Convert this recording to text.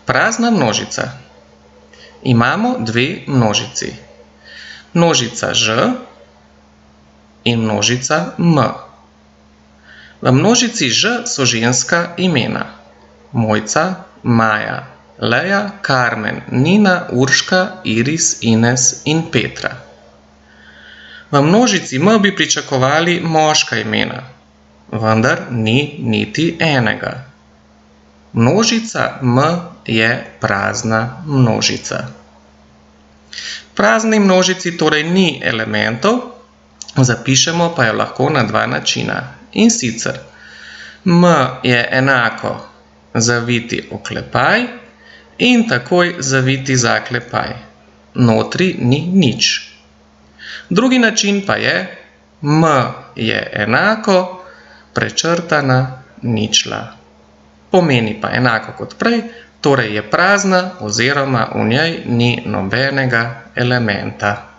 Prazna množica. Imamo dve množici. Množica ž in množica m. V množici ž so ženska imena. Mojca, Maja, Leja, Karmen, Nina, Urška, Iris, Ines in Petra. V množici m bi pričakovali moška imena, vendar ni niti enega. Množica m je prazna množica. V prazni množici torej ni elementov, zapišemo pa jo lahko na dva načina. In sicer m je enako zaviti oklepaj in takoj zaviti zaklepaj. Notri ni nič. Drugi način pa je m je enako prečrtana ničla. Pomeni pa enako kot prej, torej je prazna oziroma v njej ni nobenega elementa.